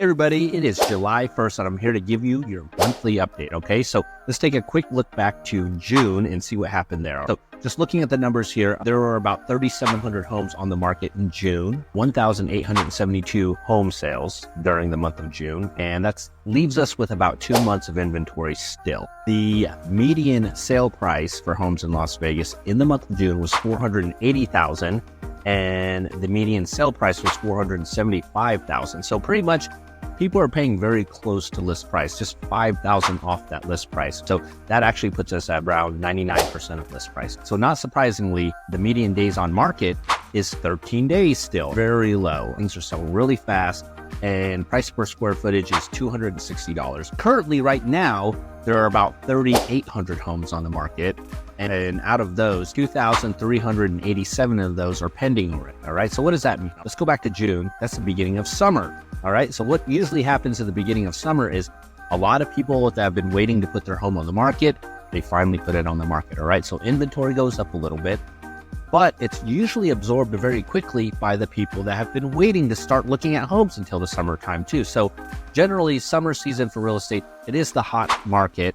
Everybody, it is July 1st and I'm here to give you your monthly update, okay? So let's take a quick look back to June and see what happened there. So just looking at the numbers here, there were about 3,700 homes on the market in June, 1,872 home sales during the month of June, and that leaves us with about 2 months of inventory still. The median sale price for homes in Las Vegas in the month of June was $480,000, and the median sale price was $475,000. So pretty much people are paying very close to list price, just $5,000 off that list price. So that actually puts us at around 99% of list price. So not surprisingly, the median days on market is 13 days still, very low. Things are selling really fast, and price per square footage is $260. Currently, right now, there are about 3,800 homes on the market, and out of those, 2,387 of those are pending already, all right? So what does that mean? Let's go back to June. That's the beginning of summer, all right? So what usually happens at the beginning of summer is a lot of people that have been waiting to put their home on the market, they finally put it on the market, all right? So inventory goes up a little bit, but it's usually absorbed very quickly by the people that have been waiting to start looking at homes until the summertime too. So generally, summer season for real estate, it is the hot market.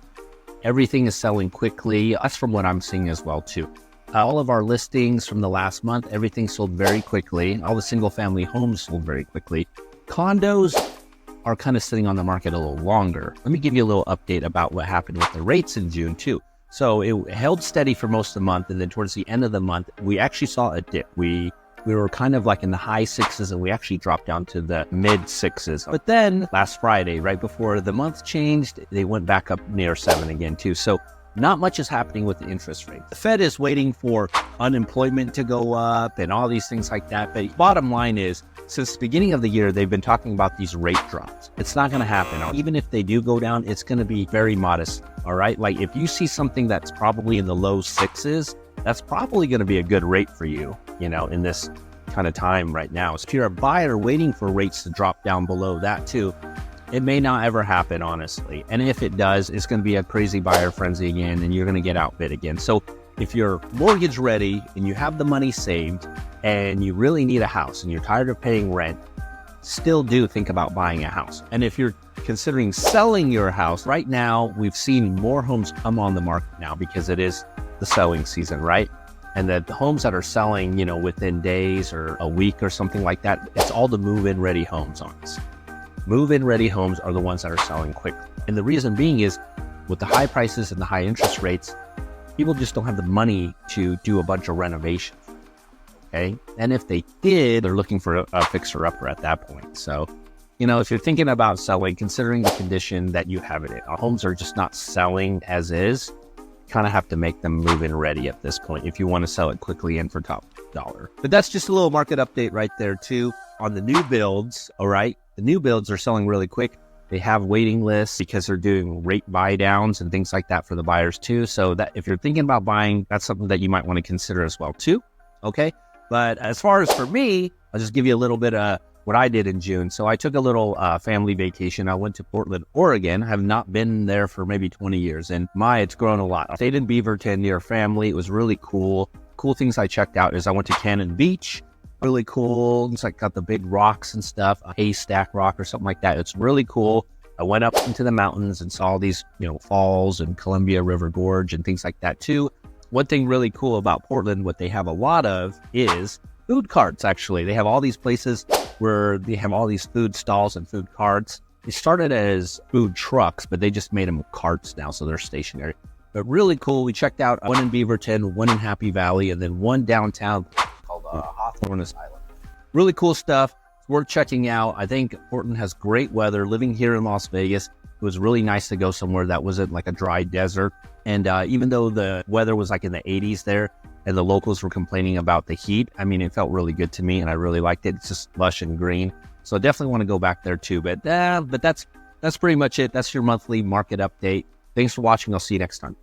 Everything is selling quickly. That's from what I'm seeing as well too. All of our listings from the last month, everything sold very quickly. All the single family homes sold very quickly. Condos are kind of sitting on the market a little longer. Let me give you a little update about what happened with the rates in June too. So it held steady for most of the month, and then towards the end of the month, we actually saw a dip. We were kind of like in the high sixes, and we actually dropped down to the mid sixes. But then last Friday, right before the month changed, they went back up near 7 again too. So not much is happening with the interest rate. The Fed is waiting for unemployment to go up and all these things like that. But bottom line is, since the beginning of the year, they've been talking about these rate drops. It's not going to happen. Even if they do go down, it's going to be very modest. All right. Like if you see something that's probably in the low sixes, that's probably going to be a good rate for you, in this kind of time right now. So if you're a buyer waiting for rates to drop down below that too, it may not ever happen, honestly. And if it does, it's going to be a crazy buyer frenzy again, and you're going to get outbid again. So if you're mortgage ready and you have the money saved and you really need a house and you're tired of paying rent, still do think about buying a house. And if you're considering selling your house, right now, we've seen more homes come on the market now because it is the selling season, right? And the homes that are selling, within days or a week or something like that, it's all the move-in ready homes on us. Move-in ready homes are the ones that are selling quickly. And the reason being is with the high prices and the high interest rates, people just don't have the money to do a bunch of renovations. Okay. And if they did, they're looking for a fixer-upper at that point. So, if you're thinking about selling, considering the condition that you have it in, our homes are just not selling as is. Kind of have to make them move-in ready at this point if you want to sell it quickly and for top dollar. But that's just a little market update right there too. On the new builds, all right, the new builds are selling really quick. They have waiting lists because they're doing rate buy downs and things like that for the buyers too. So that if you're thinking about buying, that's something that you might want to consider as well too. Okay. But as far as for me, I'll just give you a little bit of what I did in June. So I took a little family vacation. I went to Portland, Oregon. I have not been there for maybe 20 years. And it's grown a lot. I stayed in Beaverton near family. It was really cool. Cool things I checked out is I went to Cannon Beach. Really cool. It's like got the big rocks and stuff, a haystack rock or something like that. It's really cool. I went up into the mountains and saw these, falls and Columbia River Gorge and things like that too. One thing really cool about Portland, what they have a lot of is food carts, actually. They have all these places where they have all these food stalls and food carts. They started as food trucks, but they just made them carts now, so they're stationary. But really cool. We checked out one in Beaverton, one in Happy Valley, and then one downtown called Hawthorne Island. Really cool stuff. It's worth checking out. I think Portland has great weather. Living here in Las Vegas, it was really nice to go somewhere that wasn't like a dry desert. And even though the weather was like in the 80s there and the locals were complaining about the heat, it felt really good to me and I really liked it. It's just lush and green. So I definitely want to go back there too. But that's pretty much it. That's your monthly market update. Thanks for watching. I'll see you next time.